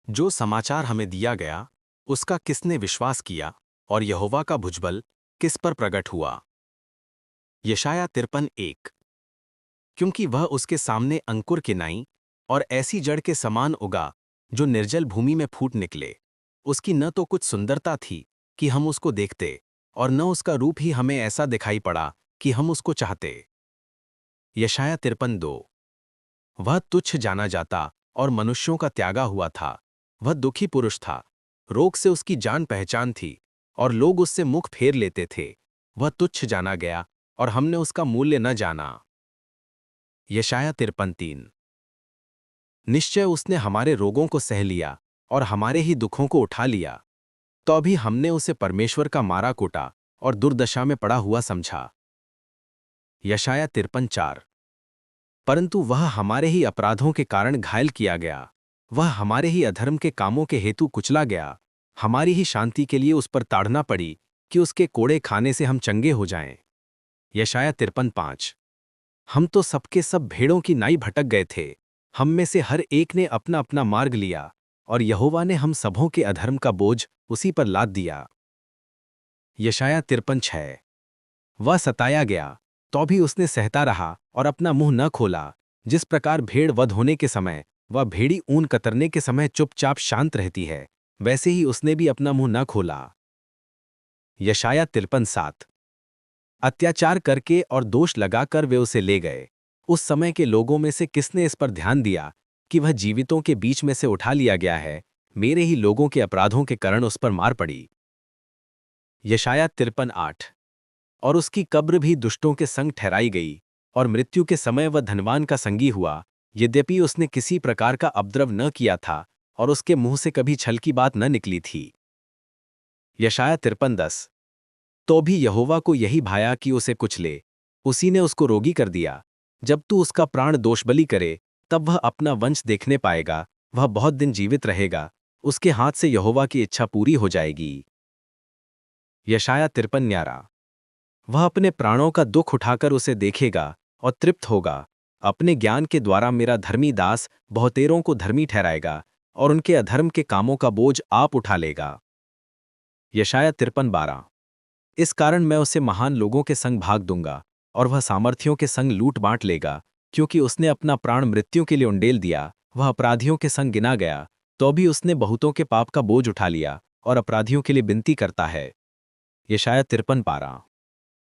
जो समाचार हमें दिया गया, उसका किसने विश्वास किया और यहोवा का भुजबल किस पर प्रकट हुआ। यशाया 53:1। क्योंकि वह उसके सामने अंकुर की नाई और ऐसी जड़ के समान उगा जो निर्जल भूमि में फूट निकले। उसकी न तो कुछ सुंदरता थी कि हम उसको देखते, और न उसका रूप ही हमें ऐसा दिखाई पड़ा कि हम उसको चाहते। यशाया 53:2। वह तुच्छ जाना जाता और मनुष्यों का त्यागा हुआ था। वह दुखी पुरुष था, रोग से उसकी जान पहचान थी, और लोग उससे मुख फेर लेते थे। वह तुच्छ जाना गया और हमने उसका मूल्य न जाना। यशाया 53:3। निश्चय उसने हमारे रोगों को सह लिया और हमारे ही दुखों को उठा लिया, तो भी हमने उसे परमेश्वर का मारा कूटा और दुर्दशा में पड़ा हुआ समझा। यशाया 53:4। परंतु वह हमारे ही अपराधों के कारण घायल किया गया, वह हमारे ही अधर्म के कामों के हेतु कुचला गया। हमारी ही शांति के लिए उस पर ताड़ना पड़ी कि उसके कोड़े खाने से हम चंगे हो जाएं। यशाया 53:5। हम तो सबके सब भेड़ों की नाई भटक गए थे, हम में से हर एक ने अपना अपना मार्ग लिया, और यहोवा ने हम सबों के अधर्म का बोझ उसी पर लाद दिया। यशाया 53:6। वह सताया गया, तो भी उसने सहता रहा और अपना मुंह न खोला। जिस प्रकार भेड़ वध होने के समय वह भेड़ी ऊन कतरने के समय चुपचाप शांत रहती है, वैसे ही उसने भी अपना मुंह न खोला। यशाया 53:7। अत्याचार करके और दोष लगाकर वे उसे ले गए। उस समय के लोगों में से किसने इस पर ध्यान दिया कि वह जीवितों के बीच में से उठा लिया गया है, मेरे ही लोगों के अपराधों के कारण उस पर मार पड़ी। यशाया 53:8। और उसकी कब्र भी दुष्टों के संग ठहराई गई, और मृत्यु के समय वह धनवान का संगी हुआ, यद्यपि उसने किसी प्रकार का उपद्रव न किया था और उसके मुंह से कभी छल की बात न निकली थी। यशाया 53:10। तो भी यहोवा को यही भाया कि उसे कुचले, उसी ने उसको रोगी कर दिया। जब तू उसका प्राण दोषबलि करे, तब वह अपना वंश देखने पाएगा, वह बहुत दिन जीवित रहेगा, उसके हाथ से यहोवा की इच्छा पूरी हो जाएगी। यशाया 53:11। वह अपने प्राणों का दुख उठाकर उसे देखेगा और तृप्त होगा। अपने ज्ञान के द्वारा मेरा धर्मी दास बहुतेरों को धर्मी ठहराएगा, और उनके अधर्म के कामों का बोझ आप उठा लेगा। यशाया 53:12। इस कारण मैं उसे महान लोगों के संग भाग दूंगा, और वह सामर्थियों के संग लूट बांट लेगा, क्योंकि उसने अपना प्राण मृत्यु के लिए उंडेल दिया। वह अपराधियों के संग गिना गया, तो भी उसने बहुतों के पाप का बोझ उठा लिया और अपराधियों के लिए विनती करता है। यशाया 53:12।